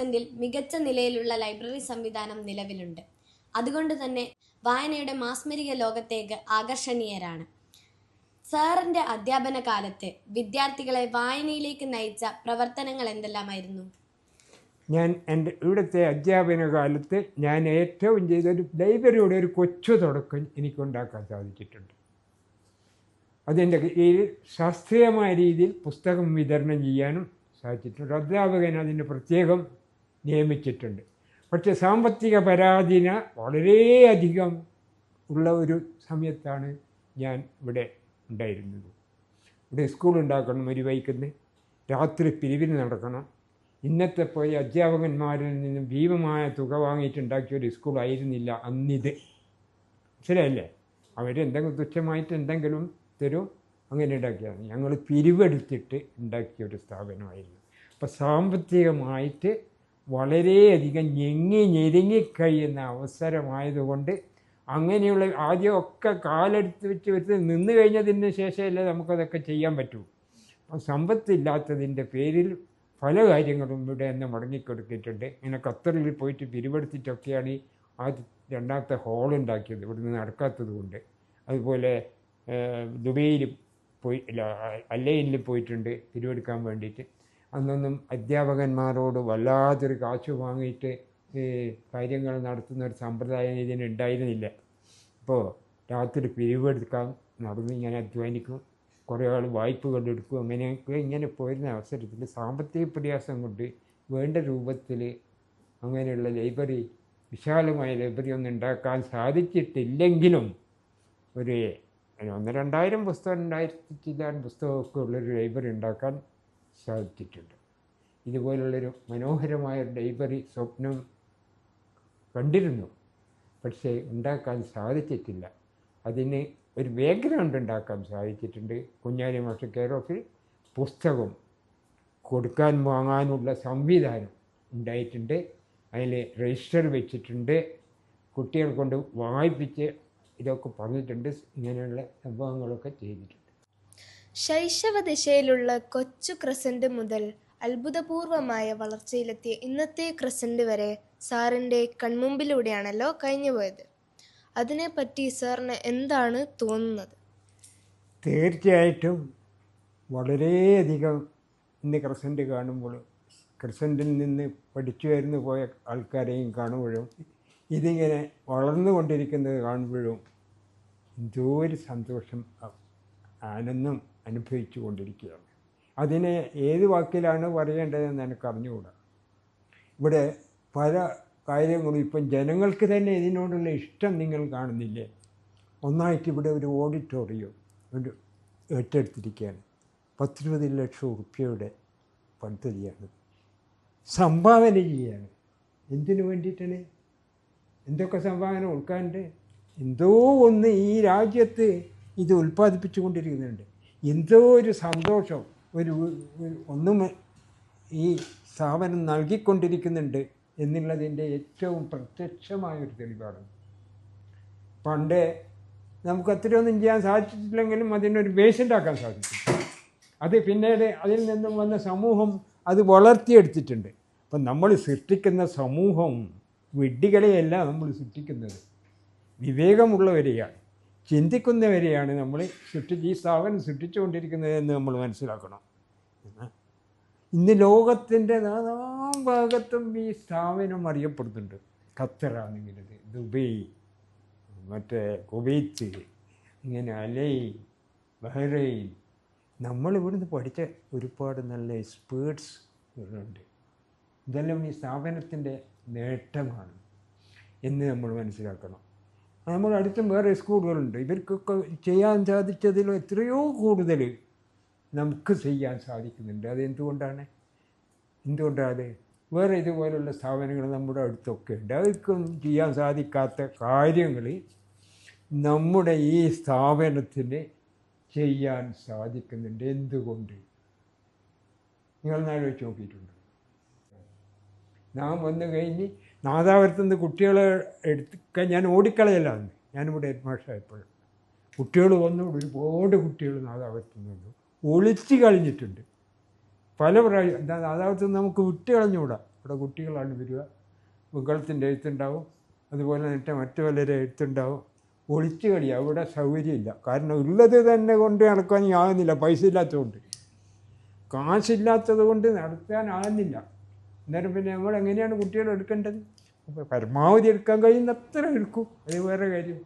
ിൽ മികച്ച നിലയിലുള്ള ലൈബ്രറി സംവിധാനം നിലവിലുണ്ട്. അതുകൊണ്ട് തന്നെ വായനയുടെ മാസ്മരിക ലോകത്തേക്ക് ആകർഷണീയരാണ്. സാറിന്റെ അധ്യാപന കാലത്ത് വിദ്യാർത്ഥികളെ വായനയിലേക്ക് നയിച്ച പ്രവർത്തനങ്ങൾ എന്തെല്ലാമായിരുന്നു? ഞാൻ എൻ്റെ ഇവിടുത്തെ അധ്യാപന കാലത്ത് ഞാൻ ഏറ്റവും ചെയ്തൊരു ലൈബ്രറിയുടെ ഒരു കൊച്ചു തുടക്കം എനിക്കുണ്ടാക്കാൻ സാധിച്ചിട്ടുണ്ട്. അതിൻ്റെ കീഴിൽ ശാസ്ത്രീയമായ രീതിയിൽ പുസ്തകം വിതരണം ചെയ്യാനും സാധിച്ചിട്ടുണ്ട്. അധ്യാപകൻ അതിന് പ്രത്യേകം നിയമിച്ചിട്ടുണ്ട്. പക്ഷേ സാമ്പത്തിക പരാധീന വളരെയധികം ഉള്ള ഒരു സമയത്താണ് ഞാൻ ഇവിടെ ഉണ്ടായിരുന്നത്. ഇവിടെ സ്കൂൾ ഉണ്ടാക്കണം, ഒരു വൈക്കുന്ന രാത്രി പിരിവിന് നടക്കണം. ഇന്നത്തെ പോയി അധ്യാപകന്മാരിൽ നിന്നും ഭീമമായ തുക വാങ്ങിയിട്ടുണ്ടാക്കിയ ഒരു സ്കൂളായിരുന്നില്ല അന്നിത്. ശരിയല്ലേ? അവരെന്തെങ്കിലും തുച്ഛമായിട്ട് എന്തെങ്കിലും തരും, അങ്ങനെ ഉണ്ടാക്കിയാണ്. ഞങ്ങൾ പിരിവെടുത്തിട്ട് ഉണ്ടാക്കിയ ഒരു സ്ഥാപനമായിരുന്നു. അപ്പോൾ സാമ്പത്തികമായിട്ട് വളരെയധികം ഞെരുങ്ങിക്കഴിയുന്ന അവസരമായതുകൊണ്ട് അങ്ങനെയുള്ള ആദ്യമൊക്കെ കാലെടുത്ത് വെച്ച് നിന്ന് കഴിഞ്ഞതിന് ശേഷമല്ലേ നമുക്കതൊക്കെ ചെയ്യാൻ പറ്റൂ. അപ്പം സമ്പത്തില്ലാത്തതിൻ്റെ പേരിൽ പല കാര്യങ്ങളും ഇവിടെ നിന്ന് മുടങ്ങിക്കൊടുത്തിട്ടുണ്ട്. ഇങ്ങനെ ഖത്തറിൽ പോയിട്ട് പിരിവെടുത്തിട്ടൊക്കെയാണ് രണ്ടാമത്തെ ഹോളുണ്ടാക്കിയത്, ഇവിടുന്ന് നടക്കാത്തത് കൊണ്ട്. അതുപോലെ ദുബൈയിൽ പോയി അല്ലയിൽ പോയിട്ടുണ്ട് പിരിവെടുക്കാൻ വേണ്ടിയിട്ട്. അന്നൊന്നും അധ്യാപകന്മാരോട് വല്ലാത്തൊരു കാശ് വാങ്ങിയിട്ട് കാര്യങ്ങൾ നടത്തുന്ന ഒരു സമ്പ്രദായം ഇതിനുണ്ടായിരുന്നില്ല. അപ്പോൾ രാത്രി പിരിവെടുക്കാൻ നടന്ന് ഇങ്ങനെ അധ്വാനിക്കും, കുറേ ആൾ വായ്പകൾ എടുക്കും. അങ്ങനെയൊക്കെ ഇങ്ങനെ പോയിരുന്ന അവസരത്തിൽ സാമ്പത്തിക പ്രയാസം കൊണ്ട് വേണ്ട രൂപത്തിൽ അങ്ങനെയുള്ള ലൈബ്രറി, വിശാലമായ ലൈബ്രറി ഒന്നും ഉണ്ടാക്കാൻ സാധിച്ചിട്ടില്ലെങ്കിലും ഒരു 1,000-2,000 പുസ്തകം, 2,000 ചില്ലാൻ പുസ്തകമൊക്കെ ഉള്ളൊരു ലൈബ്രറി ഉണ്ടാക്കാൻ സാധിച്ചിട്ടുണ്ട്. ഇതുപോലുള്ളൊരു മനോഹരമായ ലൈബ്രറി സ്വപ്നം കണ്ടിരുന്നു, പക്ഷേ ഉണ്ടാക്കാൻ സാധിച്ചിട്ടില്ല. അതിന് ഒരു ബാക്ക്ഗ്രൗണ്ട് ഉണ്ടാക്കാൻ സാധിച്ചിട്ടുണ്ട്. കുഞ്ഞാലി മാസ്റ്റർ കെയർ ഓഫിൽ പുസ്തകം കൊടുക്കാൻ വാങ്ങാനുള്ള സംവിധാനം ഉണ്ടായിട്ടുണ്ട്. അതിൽ രജിസ്റ്റർ വെച്ചിട്ടുണ്ട്, കുട്ടികൾ കൊണ്ട് വായിപ്പിച്ച് ഇതൊക്കെ പറഞ്ഞിട്ടുണ്ട്. ഇങ്ങനെയുള്ള സംഭവങ്ങളൊക്കെ ചെയ്തിട്ടുണ്ട്. ശൈശവ ദിശയിലുള്ള കൊച്ചു ക്രസൻറ്റ് മുതൽ അത്ഭുതപൂർവമായ വളർച്ചയിലെത്തിയ ഇന്നത്തെ ക്രസൻറ്റ് വരെ സാറിൻ്റെ കൺമുമ്പിലൂടെയാണല്ലോ കഴിഞ്ഞുപോയത്. അതിനെപ്പറ്റി സാറിന് എന്താണ് തോന്നുന്നത്? തീർച്ചയായിട്ടും വളരെയധികം ഇന്ന് ക്രസൻറ്റ് കാണുമ്പോൾ, ക്രസൻറ്റിൽ നിന്ന് പഠിച്ചു വരുന്നു പോയ ആൾക്കാരെയും കാണുമ്പോഴും ഇതിങ്ങനെ വളർന്നുകൊണ്ടിരിക്കുന്നത് കാണുമ്പോഴും എന്തോ ഒരു സന്തോഷം, ആനന്ദം അനുഭവിച്ചു കൊണ്ടിരിക്കുകയാണ്. അതിനെ ഏത് വാക്കിലാണ് പറയേണ്ടതെന്ന് എനിക്ക് അറിഞ്ഞുകൂടാ. ഇവിടെ പല കാര്യങ്ങളും ഇപ്പം ജനങ്ങൾക്ക് തന്നെ ഇതിനോടുള്ള ഇഷ്ടം നിങ്ങൾ കാണുന്നില്ലേ? ഒന്നായിട്ട് ഇവിടെ ഒരു ഓഡിറ്റോറിയം ഒരു ഏറ്റെടുത്തിരിക്കുകയാണ്. 10-20 ലക്ഷം ഉറുപ്പ്യയുടെ പദ്ധതിയാണ്. സംഭാവന ചെയ്യാണ്. എന്തിനു വേണ്ടിയിട്ടാണ്? എന്തൊക്കെ സംഭാവന കൊടുക്കാനുണ്ട്? എന്തോ ഒന്ന് ഈ രാജ്യത്ത് ഇത് ഉൽപ്പാദിപ്പിച്ചു കൊണ്ടിരിക്കുന്നുണ്ട്. എന്തോ ഒരു സന്തോഷം ഒന്നും ഈ സ്ഥാപനം നൽകിക്കൊണ്ടിരിക്കുന്നുണ്ട് എന്നുള്ളതിൻ്റെ ഏറ്റവും പ്രത്യക്ഷമായൊരു തെളിവാണ്. പണ്ട് നമുക്ക് അത്രയൊന്നും ചെയ്യാൻ സാധിച്ചിട്ടില്ലെങ്കിലും അതിനൊരു ബേസ് ഉണ്ടാക്കാൻ സാധിച്ചു. അത് പിന്നീട് അതിൽ നിന്നും വന്ന സമൂഹം അത് വളർത്തിയെടുത്തിട്ടുണ്ട്. അപ്പം നമ്മൾ സൃഷ്ടിക്കുന്ന സമൂഹം വിഡ്ഢികളെയല്ല നമ്മൾ സൃഷ്ടിക്കുന്നത്, വിവേകമുള്ളവരെയാണ്, ചിന്തിക്കുന്നവരെയാണ് നമ്മൾ ഈ സ്ഥാപനം സൃഷ്ടിച്ചുകൊണ്ടിരിക്കുന്നത് എന്ന് നമ്മൾ മനസ്സിലാക്കണം. ഇന്ന് ലോകത്തിൻ്റെ നാനാം ഭാഗത്തും ഈ സ്ഥാപനം അറിയപ്പെടുന്നുണ്ട്. ഖത്തറാണെങ്കിലത്, ദുബൈ, മറ്റേ കുവൈത്ത്, ഇങ്ങനെ അലൈൻ, ബഹ്റൈൻ, നമ്മളിവിടുന്ന് പഠിച്ച ഒരുപാട് നല്ല എക്സ്പേർട്സ് ഉണ്ട്. ഇതെല്ലാം ഈ സ്ഥാപനത്തിൻ്റെ നേട്ടമാണ് എന്ന് നമ്മൾ മനസ്സിലാക്കണം. നമ്മുടെ അടുത്തും വേറെ സ്കൂളുകളുണ്ട്. ഇവർക്കൊക്കെ ചെയ്യാൻ സാധിച്ചതിലും എത്രയോ കൂടുതൽ നമുക്ക് ചെയ്യാൻ സാധിക്കുന്നുണ്ട്. അതെന്തുകൊണ്ടാണ്? വേറെ ഇതുപോലുള്ള സ്ഥാപനങ്ങൾ നമ്മുടെ അടുത്തൊക്കെ ഉണ്ട്. അവർക്കും ചെയ്യാൻ സാധിക്കാത്ത കാര്യങ്ങൾ നമ്മുടെ ഈ സ്ഥാപനത്തിന് ചെയ്യാൻ സാധിക്കുന്നുണ്ട്. എന്തുകൊണ്ട്? നിങ്ങൾ ആലോചിച്ച് നോക്കിയിട്ടുണ്ട്? നാം വന്നു കഴിഞ്ഞ് നാദാപുരത്തുനിന്ന് കുട്ടികളെ എടുക്കാൻ ഞാൻ ഓടിക്കളയല്ലാന്ന്. ഞാനിവിടെ ഹെഡ് മാസ്റ്ററായപ്പോഴും കുട്ടികൾ വന്നു, ഒരുപാട് കുട്ടികൾ നാദാപുരത്തുനിന്ന് ഒളിച്ച് കളഞ്ഞിട്ടുണ്ട്. പല പ്രാവശ്യം അതാവത്ത് നമുക്ക് വിട്ട് കളഞ്ഞുകൂടാ. അവിടെ കുട്ടികളാണ് വരിക. മുകളത്തിൻ്റെ എഴുത്തുണ്ടാവും, അതുപോലെ തന്നെ മറ്റു പലരെ എഴുത്തുണ്ടാവും. ഒളിച്ചു കളി അവിടെ സൗകര്യമില്ല. കാരണം ഉള്ളത് തന്നെ കൊണ്ട് നടക്കാൻ ആകുന്നില്ല, പൈസ ഇല്ലാത്തതുകൊണ്ട്, കാശില്ലാത്തത് കൊണ്ട് നടത്താനാകുന്നില്ല. അന്നേരം പിന്നെ നമ്മൾ എങ്ങനെയാണ് കുട്ടികൾ എടുക്കേണ്ടത്? അപ്പോൾ പരമാവധി എടുക്കാൻ കഴിയുന്ന അത്ര എടുക്കും, അത് വേറെ കാര്യം.